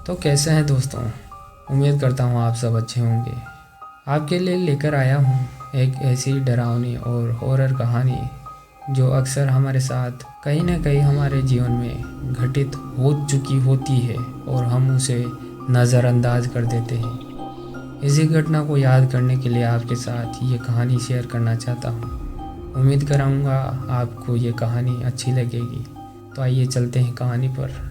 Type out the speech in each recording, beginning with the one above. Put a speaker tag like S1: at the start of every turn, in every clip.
S1: तो कैसे हैं दोस्तों। उम्मीद करता हूँ आप सब अच्छे होंगे। आपके लिए लेकर आया हूँ एक ऐसी डरावनी और हॉरर कहानी जो अक्सर हमारे साथ कहीं ना कहीं हमारे जीवन में घटित हो चुकी होती है और हम उसे नज़रअंदाज कर देते हैं। इसी घटना को याद करने के लिए आपके साथ ये कहानी शेयर करना चाहता हूँ। उम्मीद कराऊँगा आपको ये कहानी अच्छी लगेगी। तो आइए चलते हैं कहानी पर।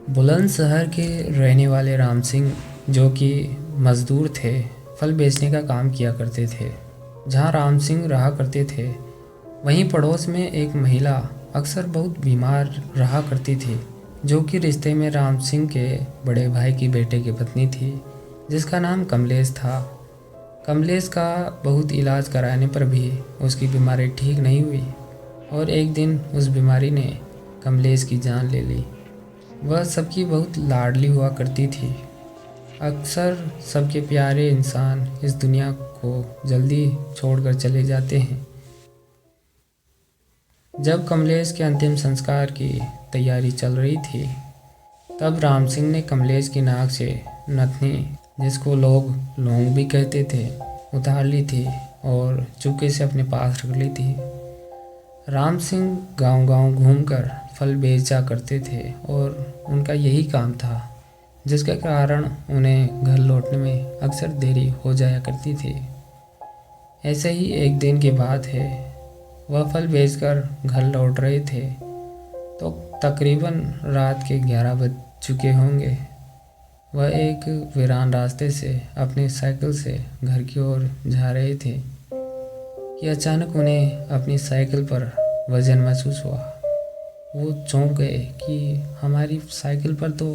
S1: बुलंदशहर के रहने वाले राम सिंह, जो कि मज़दूर थे, फल बेचने का काम किया करते थे। जहाँ राम सिंह रहा करते थे वहीं पड़ोस में एक महिला अक्सर बहुत बीमार रहा करती थी, जो कि रिश्ते में राम सिंह के बड़े भाई की बेटे की पत्नी थी, जिसका नाम कमलेश था। कमलेश का बहुत इलाज कराने पर भी उसकी बीमारी ठीक नहीं हुई और एक दिन उस बीमारी ने कमलेश की जान ले ली। वह सबकी बहुत लाडली हुआ करती थी। अक्सर सबके प्यारे इंसान इस दुनिया को जल्दी छोड़कर चले जाते हैं। जब कमलेश के अंतिम संस्कार की तैयारी चल रही थी, तब राम सिंह ने कमलेश की नाक से नथनी, जिसको लोग लौंग भी कहते थे, उतार ली थी और चुपके से अपने पास रख ली थी। राम सिंह गांव-गांव घूमकर फल बेचा करते थे और उनका यही काम था, जिसके कारण उन्हें घर लौटने में अक्सर देरी हो जाया करती थी। ऐसे ही एक दिन की बात है, वह फल बेचकर घर लौट रहे थे तो तकरीबन रात के 11 बज चुके होंगे। वह एक वीरान रास्ते से अपनी साइकिल से घर की ओर जा रहे थे कि अचानक उन्हें अपनी साइकिल पर वजन महसूस हुआ। वो चौंक गए कि हमारी साइकिल पर तो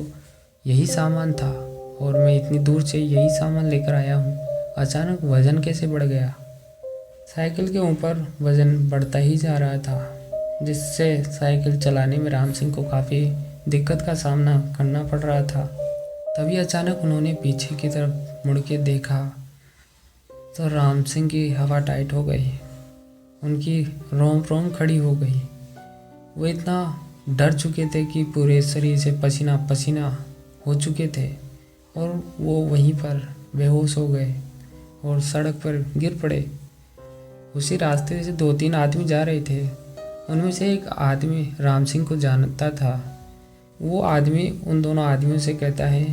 S1: यही सामान था और मैं इतनी दूर से यही सामान लेकर आया हूँ, अचानक वज़न कैसे बढ़ गया। साइकिल के ऊपर वज़न बढ़ता ही जा रहा था, जिससे साइकिल चलाने में राम सिंह को काफ़ी दिक्कत का सामना करना पड़ रहा था। तभी अचानक उन्होंने पीछे की तरफ मुड़ के देखा तो राम सिंह की हवा टाइट हो गई, उनकी रोम रोम खड़ी हो गई। वो इतना डर चुके थे कि पूरे शरीर से पसीना पसीना हो चुके थे और वो वहीं पर बेहोश हो गए और सड़क पर गिर पड़े। उसी रास्ते से 2-3 आदमी जा रहे थे। उनमें से एक आदमी राम सिंह को जानता था। वो आदमी उन दोनों आदमियों से कहता है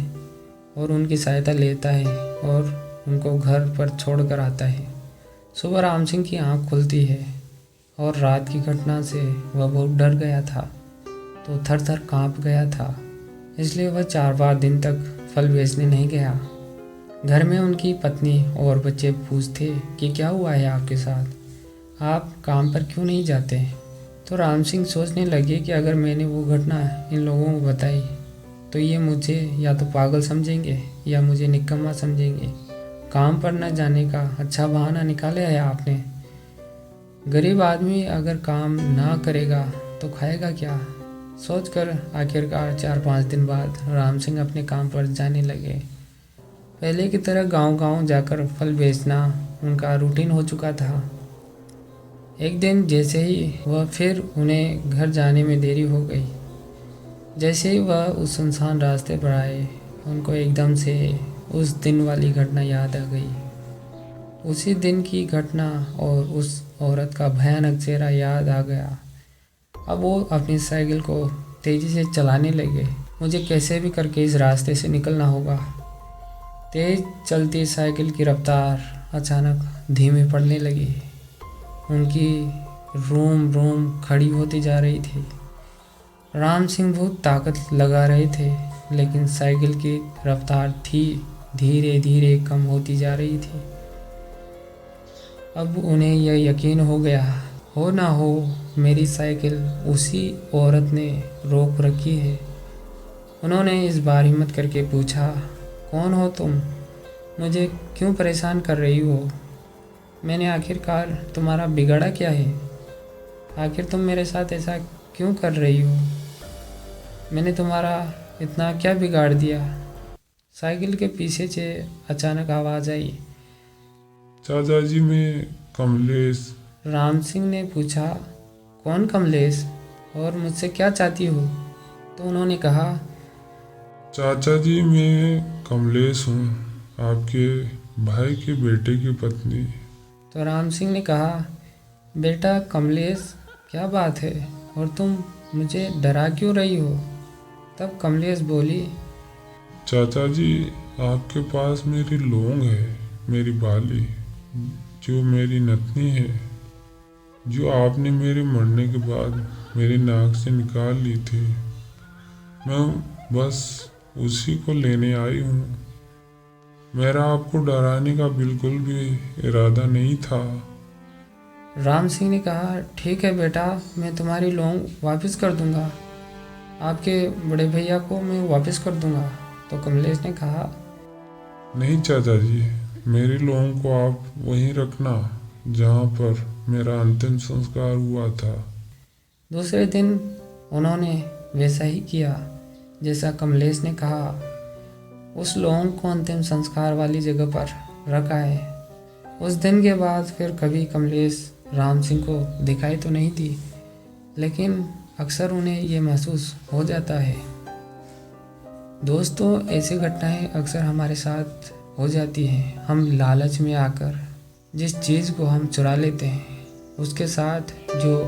S1: और उनकी सहायता लेता है और उनको घर पर छोड़ कर आता है। सुबह राम सिंह की आँख खुलती है और रात की घटना से वह बहुत डर गया था, तो थर थर काँप गया था। इसलिए वह 4-5 दिन तक फल बेचने नहीं गया। घर में उनकी पत्नी और बच्चे पूछते कि क्या हुआ है आपके साथ, आप काम पर क्यों नहीं जाते। तो राम सिंह सोचने लगे कि अगर मैंने वो घटना इन लोगों को बताई तो ये मुझे या तो पागल समझेंगे या मुझे निकम्मा समझेंगे। काम पर न जाने का अच्छा बहाना निकाला है आपने। गरीब आदमी अगर काम ना करेगा तो खाएगा क्या। सोचकर आखिरकार 4-5 दिन बाद राम सिंह अपने काम पर जाने लगे। पहले की तरह गांव-गांव जाकर फल बेचना उनका रूटीन हो चुका था। एक दिन जैसे ही वह फिर उन्हें घर जाने में देरी हो गई। जैसे ही वह उस सुनसान रास्ते पर आए, उनको एकदम से उस दिन वाली घटना याद आ गई। उसी दिन की घटना और उस औरत का भयानक चेहरा याद आ गया। अब वो अपनी साइकिल को तेज़ी से चलाने लगे। मुझे कैसे भी करके इस रास्ते से निकलना होगा। तेज़ चलती साइकिल की रफ्तार अचानक धीमी पड़ने लगी। उनकी रोम रोम खड़ी होती जा रही थी। राम सिंह बहुत ताकत लगा रहे थे, लेकिन साइकिल की रफ्तार थी धीरे धीरे कम होती जा रही थी। अब उन्हें यह यकीन हो गया, हो ना हो मेरी साइकिल उसी औरत ने रोक रखी है। उन्होंने इस बार हिम्मत करके पूछा, कौन हो तुम, मुझे क्यों परेशान कर रही हो। मैंने आखिरकार तुम्हारा बिगाड़ा क्या है, आखिर तुम मेरे साथ ऐसा क्यों कर रही हो। मैंने तुम्हारा इतना क्या बिगाड़ दिया। साइकिल के पीछे से अचानक आवाज़ आई।
S2: चाचा जी, मैं कमलेश।
S1: राम सिंह ने पूछा, कौन कमलेश, और मुझसे क्या चाहती हो? तो उन्होंने कहा,
S2: चाचा जी, मैं कमलेश हूँ, आपके भाई के बेटे की पत्नी।
S1: तो राम सिंह ने कहा, बेटा कमलेश, क्या बात है और तुम मुझे डरा क्यों रही हो? तब कमलेश बोली,
S2: चाचा जी, आपके पास मेरी लौंग है, मेरी बाली, जो मेरी नतनी है, जो आपने मेरे मरने के बाद मेरी नाक से निकाल ली थी। मैं बस उसी को लेने आई हूँ। मेरा आपको डराने का बिल्कुल भी इरादा नहीं था।
S1: राम सिंह ने कहा, ठीक है बेटा, मैं तुम्हारी लौंग वापस कर दूंगा, आपके बड़े भैया को मैं वापस कर दूंगा। तो कमलेश ने कहा,
S2: नहीं चाचा जी, मेरी लौंग को आप वहीं रखना जहाँ पर मेरा अंतिम संस्कार हुआ था।
S1: दूसरे दिन उन्होंने वैसा ही किया जैसा कमलेश ने कहा। उस लौंग को अंतिम संस्कार वाली जगह पर रखा है। उस दिन के बाद फिर कभी कमलेश राम सिंह को दिखाई तो नहीं दी, लेकिन अक्सर उन्हें ये महसूस हो जाता है। दोस्तों, ऐसी घटनाएं अक्सर हमारे साथ हो जाती हैं। हम लालच में आकर जिस चीज़ को हम चुरा लेते हैं, उसके साथ जो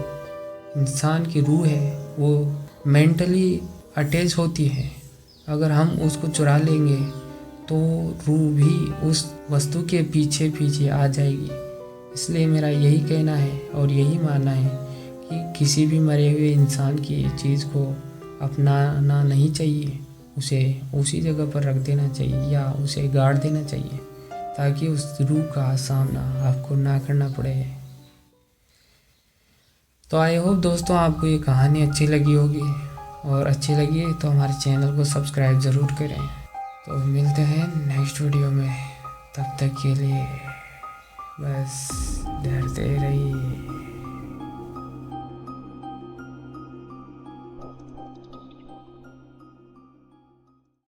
S1: इंसान की रूह है वो मेंटली अटैच होती है। अगर हम उसको चुरा लेंगे तो रूह भी उस वस्तु के पीछे पीछे आ जाएगी। इसलिए मेरा यही कहना है और यही मानना है कि किसी भी मरे हुए इंसान की चीज़ को अपनाना नहीं चाहिए। उसे उसी जगह पर रख देना चाहिए या उसे गाड़ देना चाहिए, ताकि उस रूह का सामना आपको ना करना पड़े। तो आई होप दोस्तों आपको ये कहानी अच्छी लगी होगी, और अच्छी लगी तो हमारे चैनल को सब्सक्राइब ज़रूर करें। तो मिलते हैं नेक्स्ट वीडियो में, तब तक के लिए बस डरते रहिए।